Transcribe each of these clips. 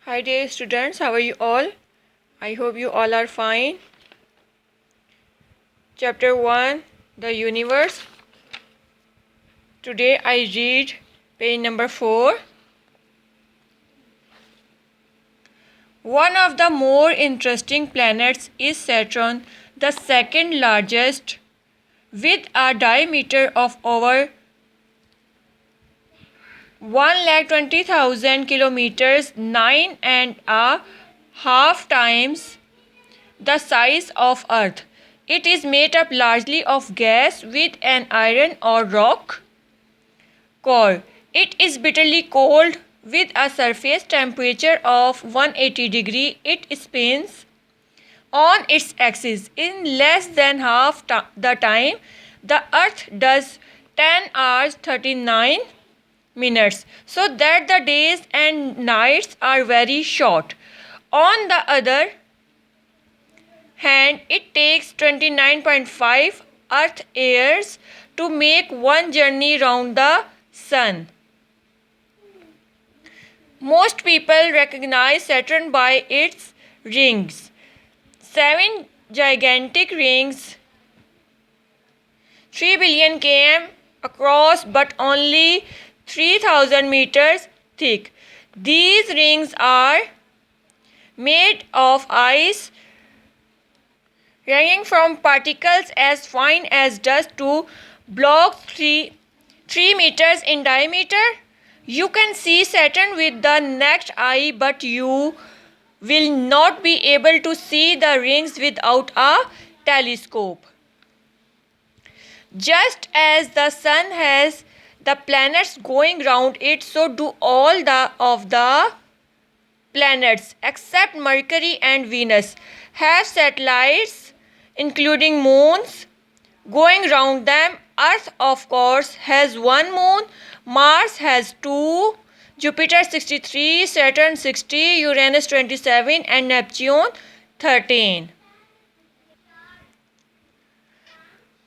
Hi dear students, how are you all? I hope you all are fine. Chapter 1, The Universe. Today I read page number 4. One of the more interesting planets is Saturn, the second largest, with a diameter of over 1,20,000 kilometers, 9.5 times the size of Earth. It is made up largely of gas with an iron or rock core. It is bitterly cold with a surface temperature of 180 degrees. It spins on its axis in less than half the time the Earth does, 10 hours 39 minutes, so that the days and nights are very short. On the other hand, it takes 29.5 Earth years to make one journey round the Sun. Most people recognize Saturn by its rings. 7 gigantic rings, 3 billion km across but only 3,000 meters thick. These rings are made of ice ranging from particles as fine as dust to blocks 3 meters in diameter. You can see Saturn with the naked eye, but you will not be able to see the rings without a telescope. Just as the Sun has the planets going round it, so do all of the planets except Mercury and Venus have satellites, including moons, going round them. Earth, of course, has one moon, Mars has 2, Jupiter 63, Saturn 60, Uranus 27 and Neptune 13.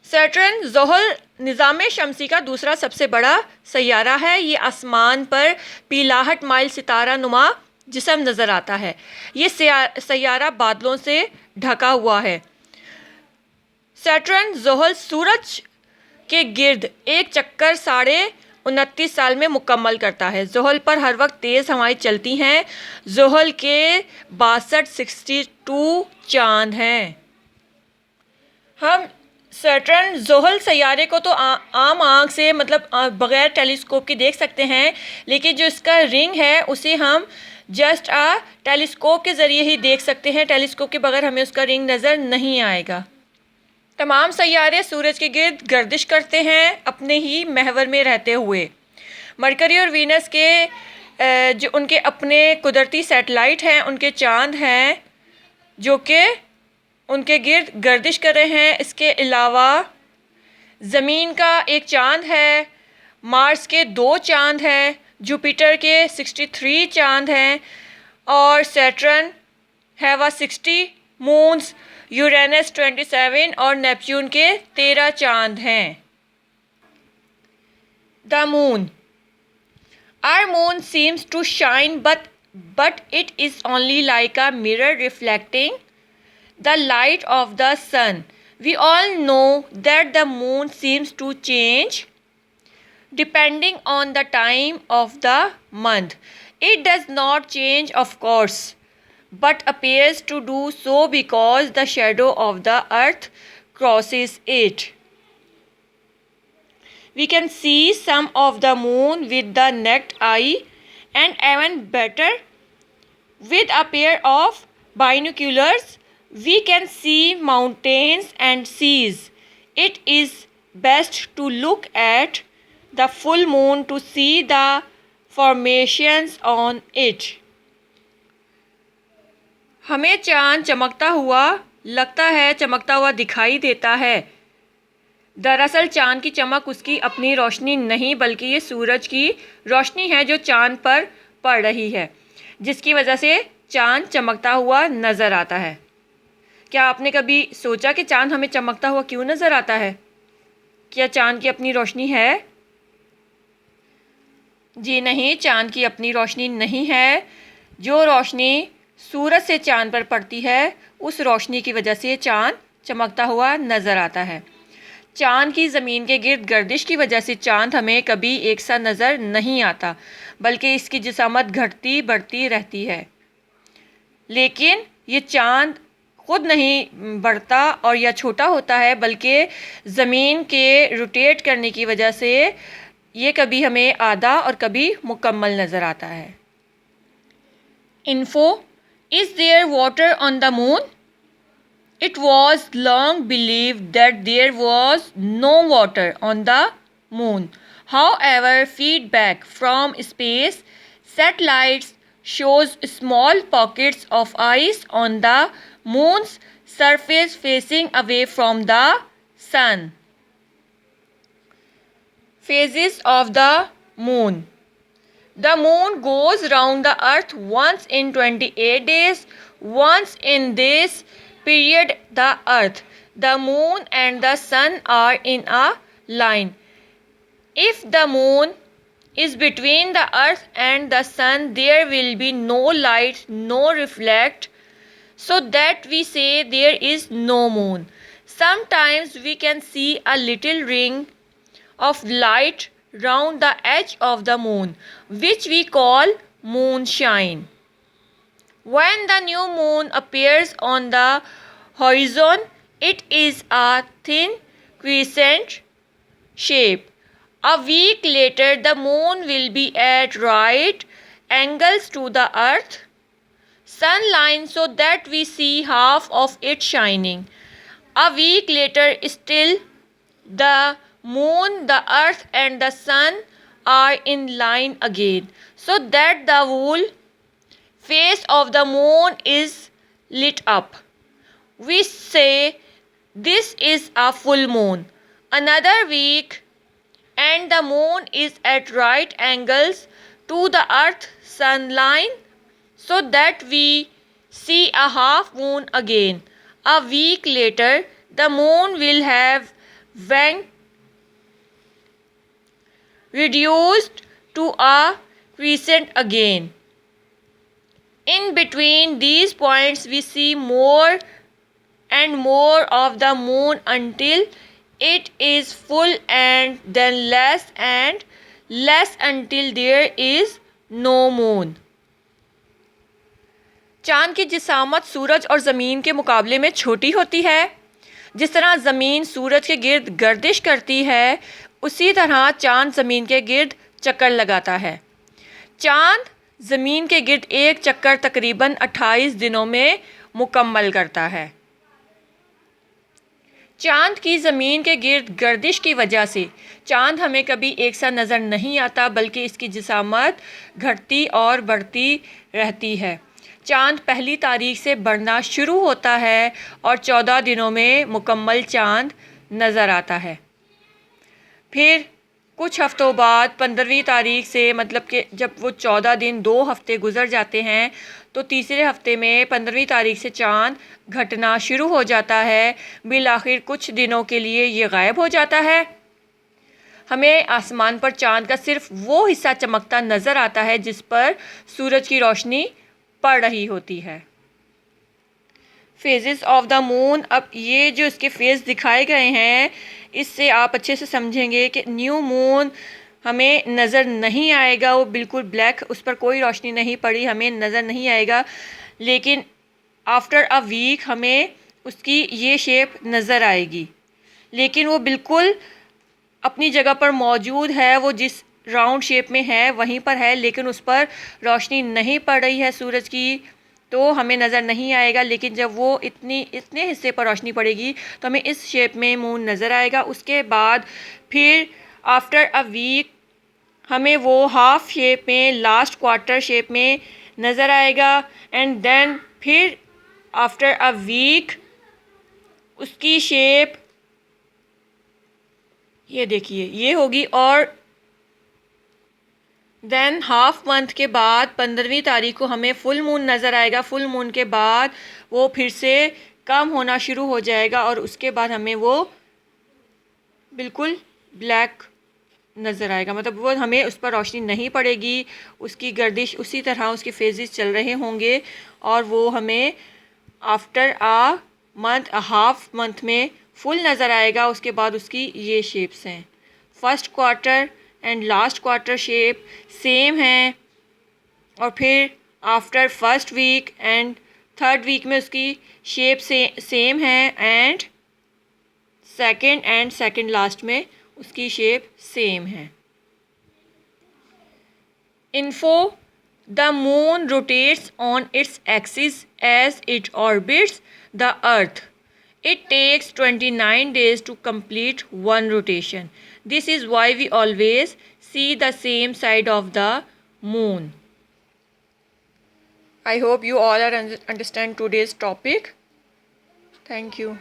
Saturn ज़ोहल निज़ाम शमसी का दूसरा सबसे बड़ा सैयारा है। ये आसमान पर पीलाहट mile सितारा नुमा जिस्म नज़र आता है। ये सैयारा बादलों से ढका हुआ है। सैटर्न ज़ोहल सूरज के गिर्द एक चक्कर 29.5 साल में मुकम्मल करता है। ज़ोहल पर हर वक्त तेज़ हवाएं चलती हैं। ज़ोहल के 62 चांद हैं। हम सैटर्न ज़ोहल सैयारे को तो आम आँख से बग़ैर टेलीस्कोप के देख सकते हैं, लेकिन जो इसका रिंग है उसे हम जस्ट टेलीस्कोप के ज़रिए ही देख सकते हैं। टेलीस्कोप के बगैर हमें उसका रिंग नज़र नहीं आएगा। तमाम सैयारे सूरज के गिर्द गर्दिश करते हैं, अपने ही महवर में रहते हुए। मरकरी और वीनस के जो उनके अपने कुदरती सैटेलाइट हैं, उनके चांद हैं जो कि उनके गिर्द गर्दिश कर रहे हैं। इसके अलावा ज़मीन का एक चांद है, मार्स के 2 चांद हैं, जुपिटर के 63 चांद हैं और सैटर्न हैव 60 मून्स, यूरेनस 27 और नेपच्यून के 13 चांद हैं। The moon, our moon seems to shine but it is only like a mirror reflecting the light of the sun. We all know that the moon seems to change depending on the time of the month. It does not change, of course, but appears to do so because the shadow of the earth crosses it. We can see some of the moon with the naked eye, and even better with a pair of binoculars we can see mountains and seas. It is best to look at the full moon to see the formations on it. हमें चाँद चमकता हुआ लगता है, चमकता हुआ दिखाई देता है। दरअसल चाँद की चमक उसकी अपनी रोशनी नहीं, बल्कि ये सूरज की रोशनी है जो चाँद पर पड़ रही है, जिसकी वजह से चाँद चमकता हुआ नज़र आता है। क्या आपने कभी सोचा कि चाँद हमें चमकता हुआ क्यों नज़र आता है? क्या चाँद की अपनी रोशनी है? जी नहीं, चाँद की अपनी रोशनी नहीं है। जो रोशनी सूरज से चाँद पर पड़ती है उस रोशनी की वजह से चाँद चमकता हुआ नज़र आता है। चाँद की ज़मीन के गिर्द गर्दिश की वजह से चाँद हमें कभी एक सा नज़र नहीं आता, बल्कि इसकी जिसामत घटती बढ़ती रहती है। लेकिन ये चाँद खुद नहीं बढ़ता और या छोटा होता है, बल्कि ज़मीन के रोटेट करने की वजह से ये कभी हमें आधा और कभी मुकम्मल नज़र आता है। Info, is there water on the moon? It was long believed that there was no water on the moon. However, feedback from space satellites shows small pockets of ice on the moon's surface facing away from the sun. Phases of the moon. The moon goes round the earth once in 28 days. Once in this period, the earth, the moon and the sun are in a line. If the moon is between the earth and the sun, there will be no light, no reflect, so that we say there is no moon. Sometimes we can see a little ring of light round the edge of the moon, which we call moonshine. When the new moon appears on the horizon, it is a thin crescent shape. A week later, the moon will be at right angles to the earth sun line, so that we see half of it shining. A week later, still the moon, the earth and the sun are in line again, so that the whole face of the moon is lit up. We say this is a full moon. Another week and the moon is at right angles to the earth sun line, so that we see a half moon again. A week later, the moon will have waned, reduced to a crescent again. In between these points, we see more and more of the moon until it is full, and then less and less until there is no moon. चाँद की जिसामत सूरज और ज़मीन के मुकाबले में छोटी होती है। जिस तरह ज़मीन सूरज के गिर्द गर्दिश करती है, उसी तरह चाँद ज़मीन के गिर्द चक्कर लगाता है। चाँद ज़मीन के गिर्द एक चक्कर तकरीबन 28 दिनों में मुकम्मल करता है। चाँद की ज़मीन के गिर्द गर्दिश की वजह से चाँद हमें कभी एक सा नज़र नहीं आता, बल्कि इसकी जिसामत घटती और बढ़ती रहती है। चाँद पहली तारीख से बढ़ना शुरू होता है और 14 दिनों में मुकम्मल चाँद नज़र आता है। फिर कुछ हफ्तों बाद 15वीं तारीख से, मतलब कि जब वो 14 दिन 2 हफ्ते गुज़र जाते हैं, तो तीसरे हफ्ते में 15वीं तारीख से चाँद घटना शुरू हो जाता है। बिलाखिर कुछ दिनों के लिए ये गायब हो जाता है। हमें आसमान पर चाँद का सिर्फ वो हिस्सा चमकता नज़र आता है जिस पर सूरज की रोशनी पड़ रही होती है। Phases of the moon. अब ये जो इसके फेज़ दिखाए गए हैं, इससे आप अच्छे से समझेंगे कि न्यू मून हमें नज़र नहीं आएगा, वो बिल्कुल ब्लैक, उस पर कोई रोशनी नहीं पड़ी, हमें नज़र नहीं आएगा। लेकिन आफ्टर अ वीक हमें उसकी ये शेप नज़र आएगी, लेकिन वो बिल्कुल अपनी जगह पर मौजूद है, वो जिस राउंड शेप में है वहीं पर है, लेकिन उस पर रोशनी नहीं पड़ रही है सूरज की, तो हमें नज़र नहीं आएगा। लेकिन जब वो इतने हिस्से पर रोशनी पड़ेगी तो हमें इस शेप में मून नज़र आएगा। उसके बाद फिर आफ्टर अ वीक हमें वो हाफ शेप में, लास्ट क्वार्टर शेप में नज़र आएगा। एंड देन फिर आफ्टर अ वीक उसकी शेप ये देखिए ये होगी। और देन हाफ मंथ के बाद 15वीं तारीख को हमें फुल मून नज़र आएगा। फुल मून के बाद वो फिर से कम होना शुरू हो जाएगा और उसके बाद हमें वो बिल्कुल ब्लैक नज़र आएगा, मतलब वो हमें उस पर रोशनी नहीं पड़ेगी, उसकी गर्दिश उसी तरह उसके फेजेस चल रहे होंगे और वो हमें after a month half month में फुल नज़र आएगा। उसके बाद उसकी ये शेप्स हैं, first quarter and last quarter shape same हैं, और फिर after first week and third week में उसकी शेप सेम है, एंड सेकंड लास्ट में उसकी शेप सेम है। Info: the moon rotates on its axis as it orbits the earth. It takes 29 days to complete one rotation. This is why we always see the same side of the moon. I hope you all are understand today's topic. Thank you.